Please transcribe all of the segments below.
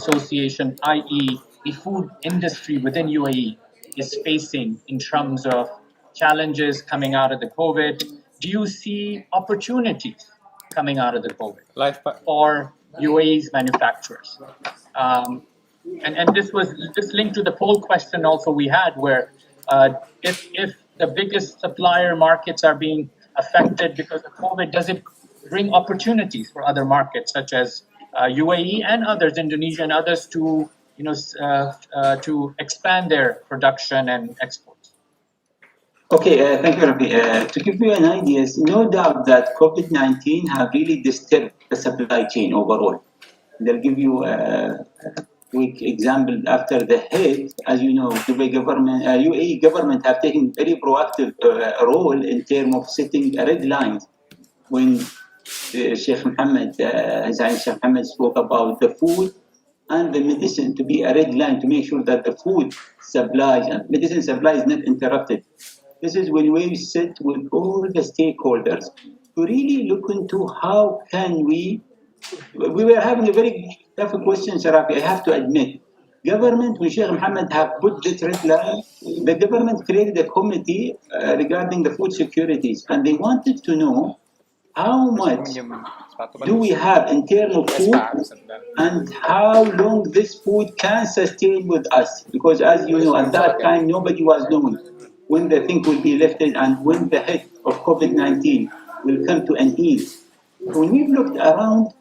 association, i.e., the food industry within UAE, is facing in terms of challenges coming out of the COVID? Do you see opportunities coming out of the COVID for UAE's manufacturers? Um, and this linked to the poll question also we had, where if the biggest supplier markets are being affected because of COVID, does it bring opportunities for other markets such as UAE and others, Indonesia and others, to to expand their production and exports? Okay, thank you, Rafi. To give you an idea, it's no doubt that COVID-19 have really disturbed the supply chain overall. They'll give you a quick example. After the hit, as you know, Dubai government, UAE government have taken very proactive role in terms of setting a red lines when Sheikh Mohammed, Zain Sheikh Mohammed spoke about the food and the medicine to be a red line to make sure that the food supply and medicine supply is not interrupted. This is when we sit with all the stakeholders to really look into how can we were having a very tough question, Sharafi, I have to admit. Government, when Sheikh Mohammed have put this red line, the government created a committee regarding the food securities, and they wanted to know how much do we have in terms of food and how long this food can sustain with us. Because as you know, at that time, nobody was knowing when the thing will be lifted and when the hit of COVID-19 will come to an end. When we looked around,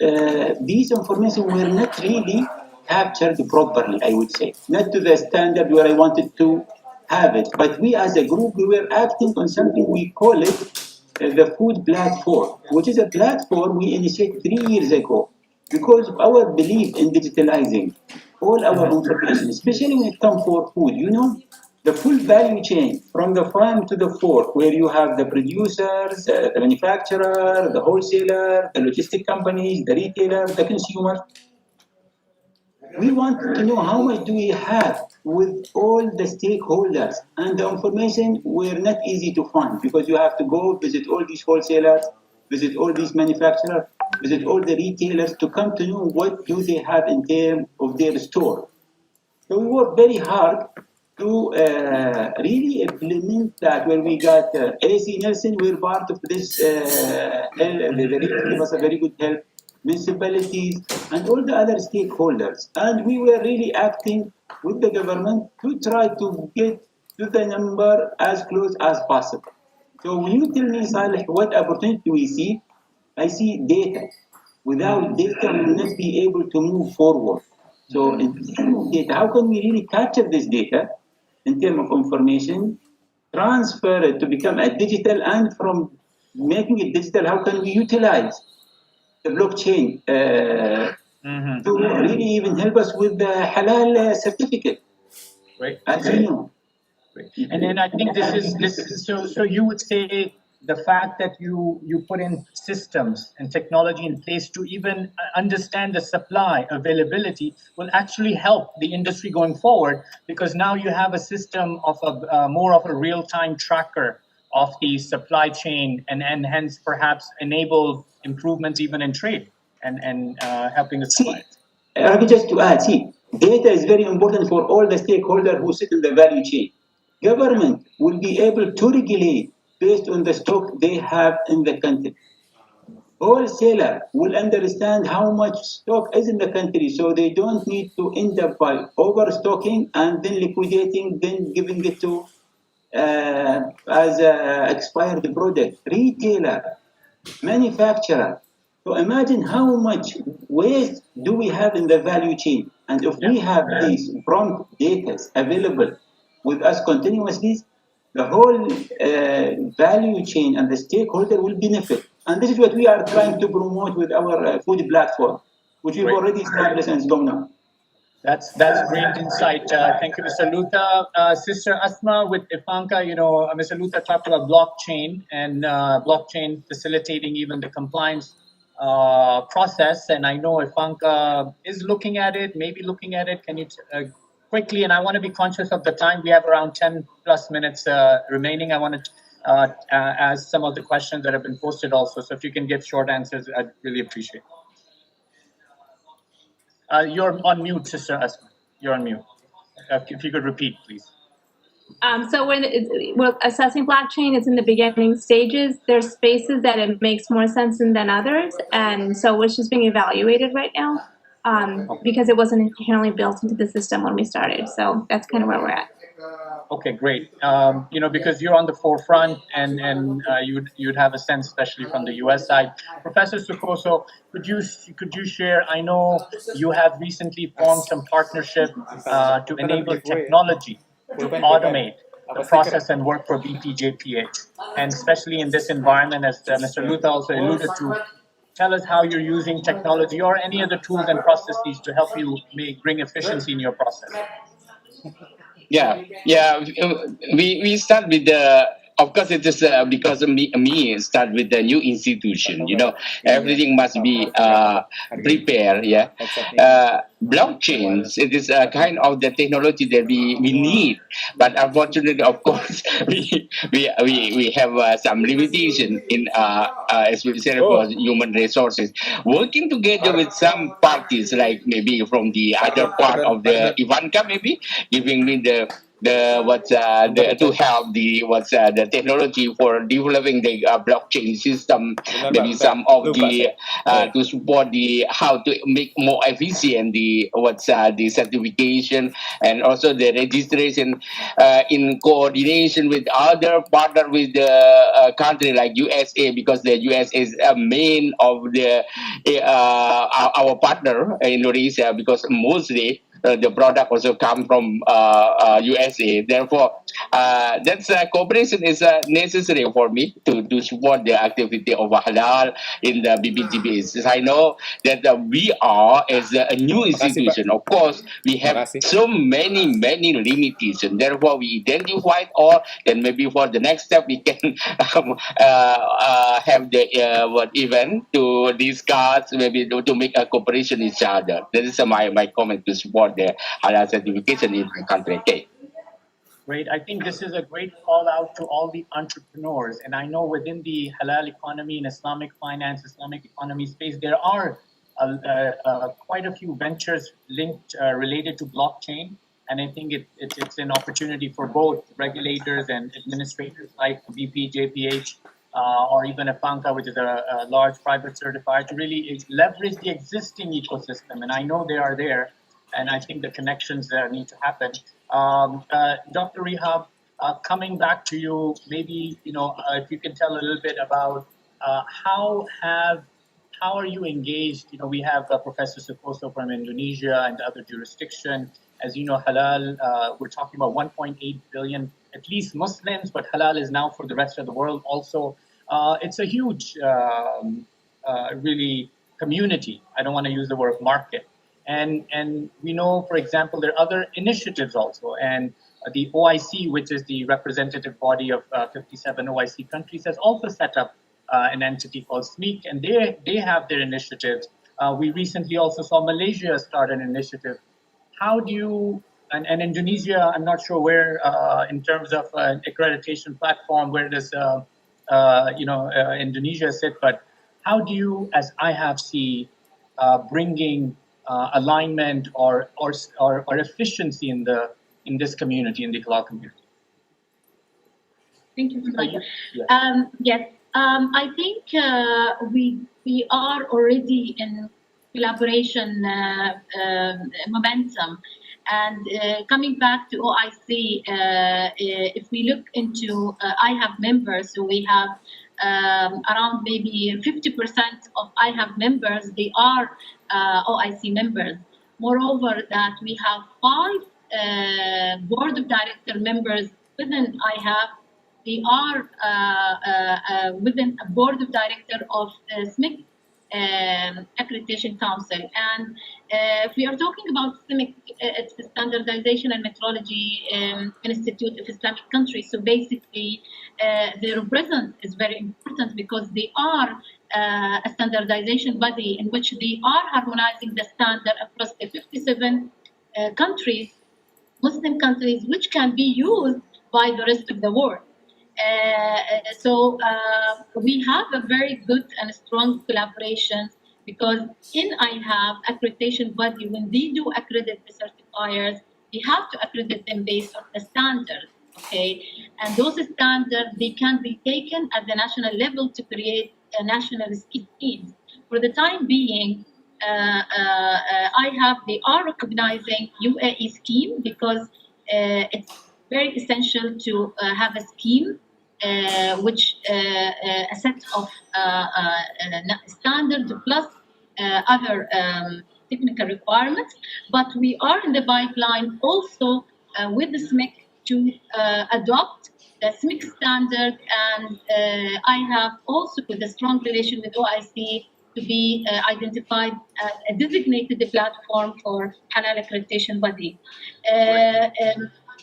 these information were not really captured properly, I would say. Not to the standard where I wanted to have it. But we as a group, we were acting on something we call it the food platform, which is a platform we initiated 3 years ago because of our belief in digitalizing all our information, especially when it comes for food. You know, the full value chain from the farm to the fork, where you have the producers, the manufacturer, the wholesaler, the logistic companies, the retailer, the consumer. We want to know how much do we have with all the stakeholders, and the information were not easy to find because you have to go visit all these wholesalers, visit all these manufacturers, visit all the retailers to come to know what do they have in terms of their store. So we worked very hard to really implement that. When we got AC Nelson, we're part of this. They really gave us a very good help. Municipalities and all the other stakeholders, and we were really acting with the government to try to get to the number as close as possible. So when you tell me, Saleh, what opportunity do we see? I see data. Without data, we will not be able to move forward. So in terms of data, how can we really capture this data in terms of information, transfer it to become a digital, and from making it digital, how can we utilize the blockchain to really even help us with the halal certificate? Right. As you know. And then I think this is so you would say the fact that you put in systems and technology in place to even understand the supply availability will actually help the industry going forward, because now you have a system of a more of a real-time tracker of the supply chain, and hence perhaps enable improvements even in trade and helping the supply. Ravi, just to add, see, data is very important for all the stakeholders who sit in the value chain. Government will be able to regulate based on the stock they have in the country. Wholesaler will understand how much stock is in the country, so they don't need to end up by overstocking and then liquidating, then giving it to as an expired product. Retailer, manufacturer. So imagine how much waste do we have in the value chain, and if we have these prompt data available with us continuously, the whole value chain and the stakeholder will benefit. And this is what we are trying to promote with our food platform, which we've already established and is going on. That's great insight. Thank you, Mr. Luta. Sister Asma with Ifanka, Mr. Luta talked about blockchain and blockchain facilitating even the compliance process. And I know Ifanka is looking at it, maybe looking at it. Can you quickly, and I want to be conscious of the time. We have around 10 plus minutes remaining. I want to ask some of the questions that have been posted also. So if you can give short answers, I'd really appreciate it. You're on mute, Sister Asma. You're on mute. If you could repeat, please. So we're assessing blockchain. It's in the beginning stages. There's spaces that it makes more sense in than others, and so it's just being evaluated right now because it wasn't inherently built into the system when we started. So that's kind of where we're at. Okay, great. Because you're on the forefront, and you'd have a sense, especially from the U.S. side. Professor Sukoso, could you share? I know you have recently formed some partnership to enable technology to automate the process and work for BPJPH, and especially in this environment, as Mr. Lutha also alluded to. Tell us how you're using technology or any other tools and processes to help you bring efficiency in your process. Yeah. We start with the. Of course, it is because of me start with the new institution. Everything must be prepared. Yeah, blockchains. It is a kind of the technology that we need, but unfortunately, of course, we have some limitation in especially for human resources. Working together with some parties, like maybe from the other part of the Ivanka, maybe giving me to help the technology for developing the blockchain system, maybe some of the to support the how to make more efficient the certification and also the registration in coordination with other partner with the country like USA, because the US is a main of the our partner in Indonesia, because mostly the product also come from USA. Therefore, that's cooperation is necessary for me to support the activity of Halal in the BBGBs. I know that we are as a new institution. Of course, we have so many limitations. Therefore, we identified all. Then maybe for the next step, we can have the event to discuss, maybe to make a cooperation each other. That is my comment to support the halal certification in my country. Okay. Great. I think this is a great call out to all the entrepreneurs. And I know within the halal economy and Islamic finance, Islamic economy space, there are quite a few ventures linked related to blockchain. And I think it's an opportunity for both regulators and administrators like BP, JPH, or even Apanka, which is a large private certifier, to really leverage the existing ecosystem. And I know they are there. And I think the connections need to happen. Dr. Rehab, coming back to you, maybe if you can tell a little bit about how are you engaged? We have Professor Sukoso from Indonesia and other jurisdiction. As you know, halal, we're talking about 1.8 billion, at least Muslims, but halal is now for the rest of the world also. It's a huge, really community. I don't want to use the word market. And we know, for example, there are other initiatives also. And the OIC, which is the representative body of 57 OIC countries, has also set up an entity called SMEEK, and they have their initiatives. We recently also saw Malaysia start an initiative. How do you, and Indonesia, I'm not sure where, in terms of an accreditation platform, where does Indonesia sit, but how do you, as IHAF, bringing alignment or efficiency in this community, in the halal community? Thank you. Yes, I think we are already in collaboration momentum. And coming back to OIC, if we look into IHAB members, so we have around maybe 50% of IHAB members, they are OIC members. Moreover, that we have 5 board of director members within IHAB. They are within a board of director of SMIC Accreditation Council. And if we are talking about SMIC, it's the Standardization and Metrology Institute of Islamic Countries. So basically, their presence is very important because they are a standardization body in which they are harmonizing the standard across the 57 countries, Muslim countries, which can be used by the rest of the world. So we have a very good and strong collaboration because in IHAB accreditation body, when they do accredit the certifiers, they have to accredit them based on the standards. Okay, and those standards they can be taken at the national level to create a national scheme. For the time being, IHAB they are recognizing UAE scheme because it's very essential to have a scheme which a set of standards plus other technical requirements. But we are in the pipeline also with the SMIC to adopt the SMIC standard, and I have also with a strong relation with OIC to be identified as a designated platform for Halal accreditation body.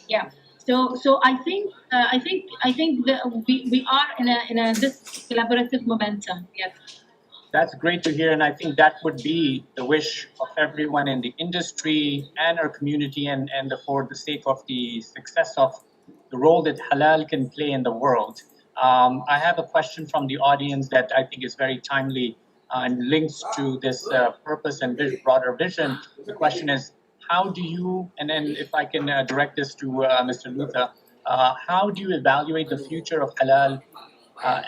Yeah. So I think that we are in a this collaborative momentum. Yes. That's great to hear, and I think that would be the wish of everyone in the industry and our community, and for the sake of the success of the role that halal can play in the world. I have a question from the audience that I think is very timely and links to this purpose and broader vision. The question is, how do you, and then if I can direct this to Mr. Luther, how do you evaluate the future of halal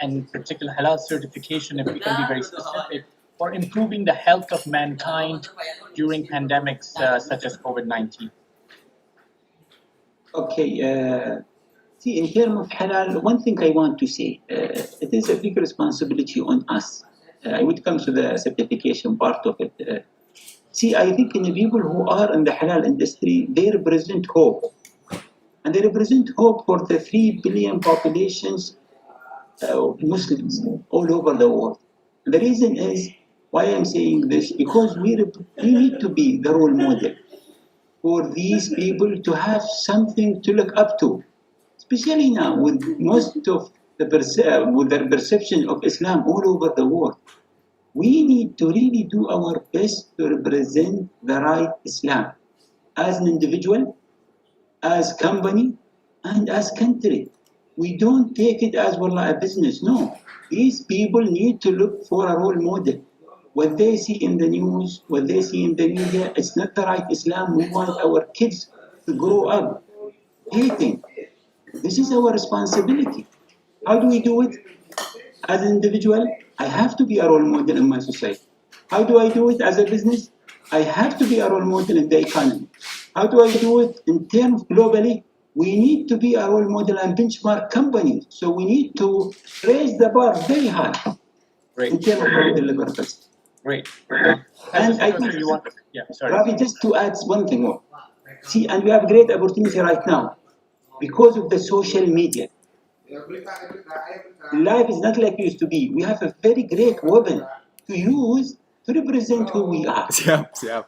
and particular halal certification, if we can be very specific, for improving the health of mankind during pandemics such as COVID-19? Okay. See, in terms of halal, one thing I want to say, it is a big responsibility on us. I would come to the certification part of it. See, I think in the people who are in the halal industry, they represent hope. And they represent hope for the 3 billion populations Muslims all over the world. The reason is why I'm saying this, because we need to be the role model for these people to have something to look up to, especially now with most of the with their perception of Islam all over the world. We need to really do our best to represent the right Islam as an individual, as company, and as country. We don't take it as a business. No, these people need to look for a role model. What they see in the news, what they see in the media, it's not the right Islam. We want our kids to grow up hating. This is our responsibility. How do we do it? As an individual, I have to be a role model in my society. How do I do it as a business? I have to be a role model in the economy. How do I do it in terms globally? We need to be a role model and benchmark companies. So we need to raise the bar very high in terms of our deliverables. Great. And I think, yeah, sorry. Ravi, just to add one thing more. See, and we have great opportunity right now because of the social media. Life is not like it used to be. We have a very great weapon to use to represent who we are.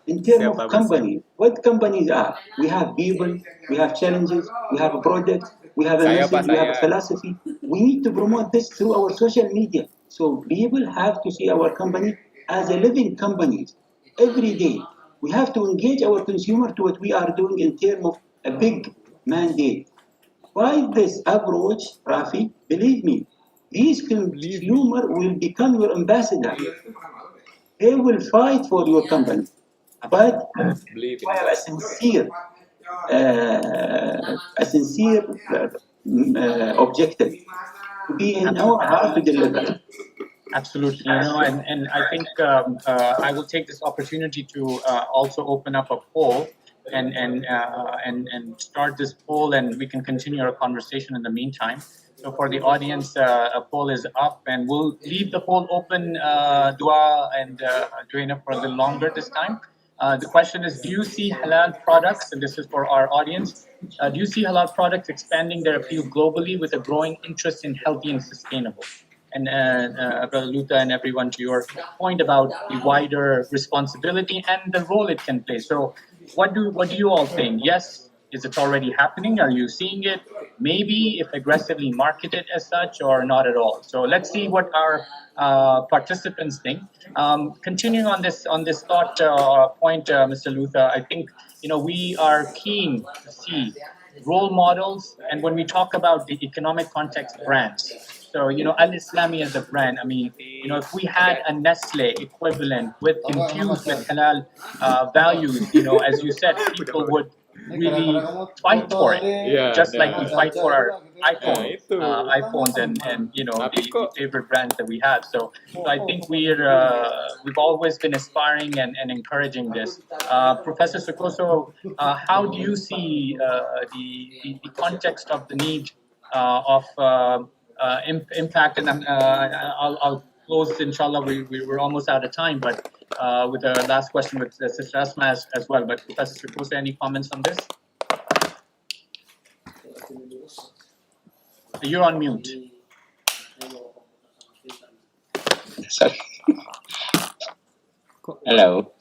In terms of company, what companies are? We have people, we have challenges, we have a product, we have a message, we have a philosophy. We need to promote this through our social media. So people have to see our company as a living company every day. We have to engage our consumer to what we are doing in terms of a big mandate. By this approach, Rafi, believe me, these consumer will become your ambassador. They will fight for your company, but we have a sincere objective to be in our heart to deliver. Absolutely, and I think I will take this opportunity to also open up a poll and start this poll, and we can continue our conversation in the meantime. So for the audience, a poll is up, and we'll leave the poll open, Dua and Joanna, for a little longer this time. The question is, do you see halal products, and this is for our audience, do you see halal products expanding their appeal globally with a growing interest in healthy and sustainable? And Brother Luther and everyone, to your point about the wider responsibility and the role it can play. So what do you all think? Yes, is it already happening? Are you seeing it? Maybe if aggressively marketed as such, or not at all. So let's see what our participants think. Continuing on this thought point, Mr. Luther, I think we are keen to see role models, and when we talk about the economic context brands, So, Al Islami as a brand, I mean, if we had a Nestle equivalent infused with halal values, as you said, people would really fight for it, just like we fight for our iPhones and the favorite brands that we have. So I think we've always been aspiring and encouraging this. Professor Sokoso, how do you see the context of the need of impact? And I'll close, inshallah. We're almost out of time, but with the last question with Sister Asma as well. But Professor Sokoso, any comments on this? You're on mute. Sorry. Hello.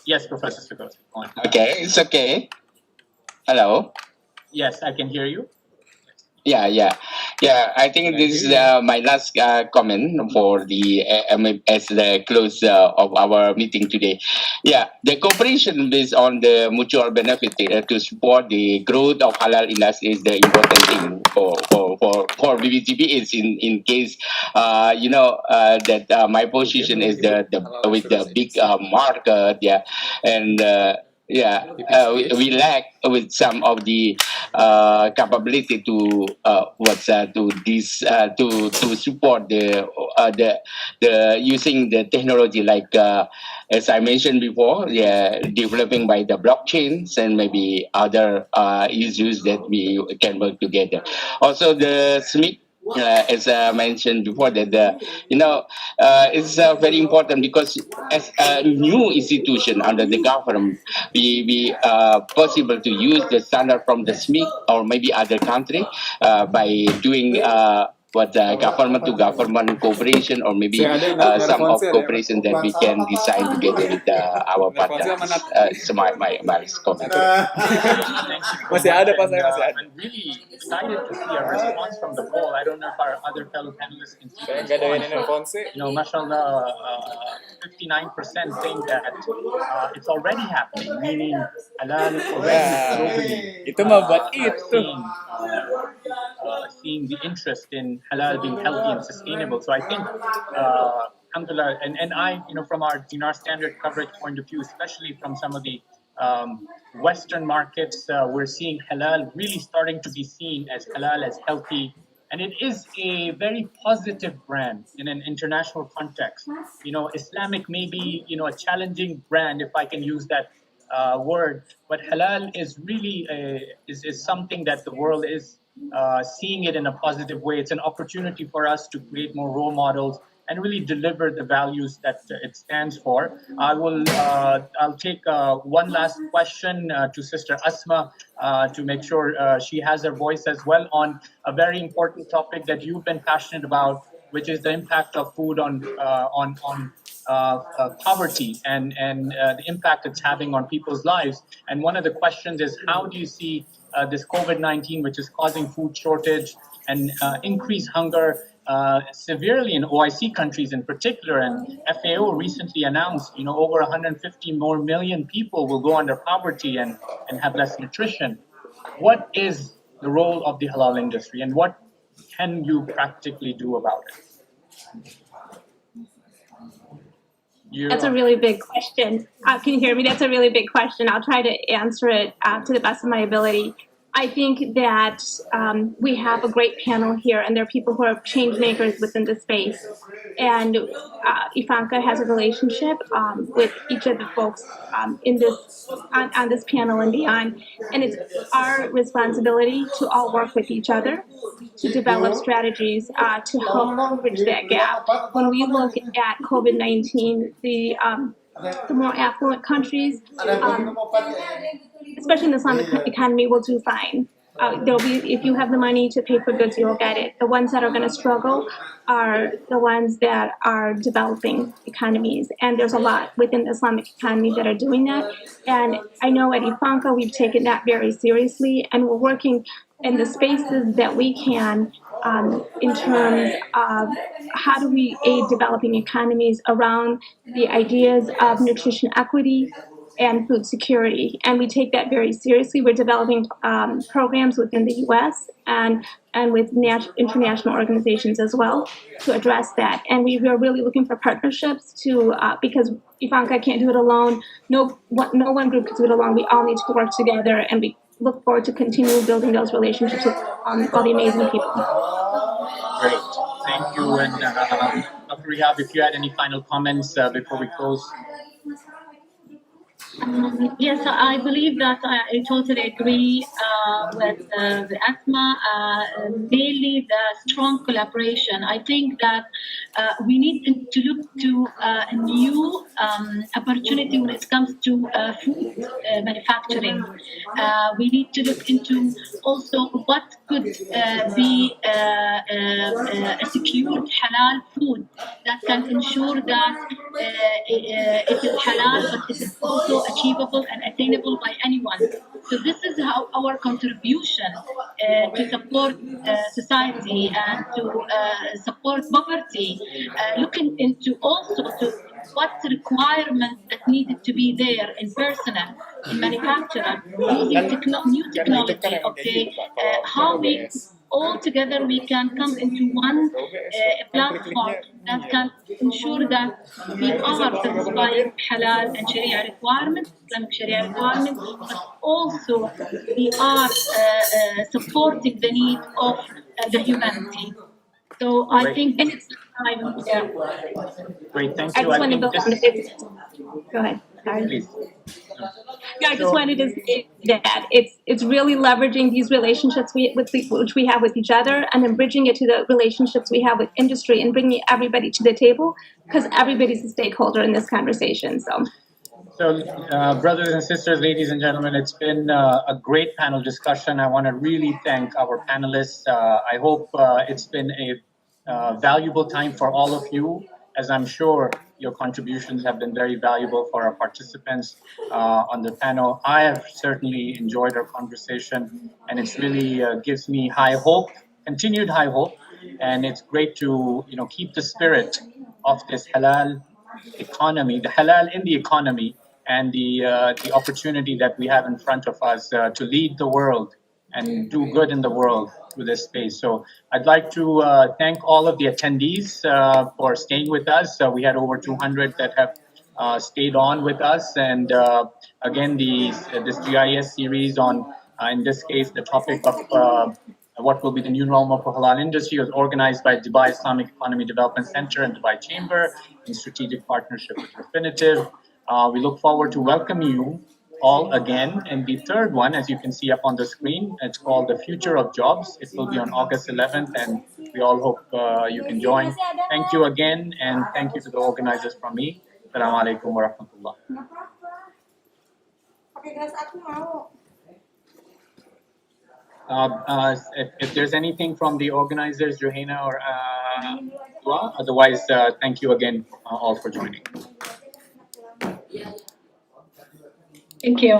Yes, Professor Sokoso. Go on. Okay, it's okay. Hello. Yes, I can hear you. Yeah. I think this is my last comment for the as the close of our meeting today. Yeah, the cooperation based on the mutual benefit to support the growth of halal industry is the important thing for BBTP. Is in case that my position is the with the big market, and. We lack with some of the capability to to support the using the technology like as I mentioned before, developing by the blockchains and maybe other issues that we can work together. Also, the SMIC. As I mentioned before, that it's very important because as a new institution under the government, we possible to use the standard from the SMIC or maybe other country by doing government to government cooperation or maybe some of cooperation that we can design together with our partners. It's my comment. Masih ada Pak, saya masih ada. I'm really excited to see a response from the poll. I don't know if our other fellow panelists can see the response. Mashallah, 59% think that it's already happening, meaning halal is already globally Itu mah buat itu. seeing the interest in halal being healthy and sustainable. So I think, alhamdulillah, and I, from our dinar standard coverage point of view, especially from some of the Western markets, we're seeing halal really starting to be seen as halal, as healthy. And it is a very positive brand in an international context. Islamic may be, a challenging brand, if I can use that word, but halal is really is something that the world is seeing it in a positive way. It's an opportunity for us to create more role models and really deliver the values that it stands for. I'll take one last question to Sister Asma to make sure she has her voice as well on a very important topic that you've been passionate about, which is the impact of food on poverty and the impact it's having on people's lives. And one of the questions is, how do you see this COVID-19, which is causing food shortage and increased hunger severely in OIC countries in particular? And FAO recently announced, over 150 more million people will go under poverty and have less nutrition. What is the role of the halal industry, and what can you practically do about it? That's a really big question. Can you hear me? That's a really big question. I'll try to answer it to the best of my ability. I think that we have a great panel here, and there are people who are change makers within the space. And Ivanka has a relationship with each of the folks in this on this panel and beyond. And it's our responsibility to all work with each other to develop strategies to help bridge that gap. When we look at COVID-19, the more affluent countries, especially in the Islamic economy, will do fine. There'll be, if you have the money to pay for goods, you'll get it. The ones that are going to struggle are the ones that are developing economies. And there's a lot within the Islamic economy that are doing that. And I know at Ifanka, we've taken that very seriously, and we're working in the spaces that we can in terms of how do we aid developing economies around the ideas of nutrition equity, and food security, and we take that very seriously. We're developing programs within the U.S. and with international organizations as well to address that. And we are really looking for partnerships to because Ivanka can't do it alone. No one group can do it alone. We all need to work together, and we look forward to continue building those relationships with all the amazing people. Great, thank you. And Dr. Rehab, if you had any final comments before we close. Yes, I believe that I totally agree with the ASMA, mainly the strong collaboration. I think that we need to look to a new opportunity when it comes to food manufacturing. We need to look into also what could be a secured halal food that can ensure that it is halal, but it is also achievable and attainable by anyone. So this is how our contribution to support society and to support poverty, looking into also to what requirements that needed to be there in personnel, in manufacturer, using new technology, okay, how we all together we can come into one platform that can ensure that we are satisfying halal and sharia requirements, Islamic sharia requirements, but also we are supporting the need of the humanity. So I think it's time. Yeah. Great, thank I you. just I want to think build on this, Go ahead. Sorry. please. No, I just wanted to say that it's really leveraging these relationships which we have with each other, and then bridging it to the relationships we have with industry and bringing everybody to the table, because everybody's a stakeholder in this conversation. So, brothers and sisters, ladies and gentlemen, it's been a great panel discussion. I want to really thank our panelists. I hope it's been a valuable time for all of you, as I'm sure your contributions have been very valuable for our participants on the panel. I have certainly enjoyed our conversation, and it's really gives me high hope, continued high hope, and it's great to keep the spirit of this halal economy, the halal in the economy, and the opportunity that we have in front of us to lead the world and do good in the world through this space. So I'd like to thank all of the attendees for staying with us. We had over 200 that have stayed on with us, and again, this GIS series on, in this case, the topic of what will be the new normal for halal industry was organized by Dubai Islamic Economy Development Center and Dubai Chamber in strategic partnership with Refenitiv. We look forward to welcoming you all again. And the third one, as you can see up on the screen, it's called The Future of Jobs. It will be on August 11th, and we all hope you can join. Thank you again, and thank you to the organizers from me. Assalamu alaikum wa rahmatullah. If there's anything from the organizers, Johanna or Dua, otherwise, thank you again all for joining. Thank you.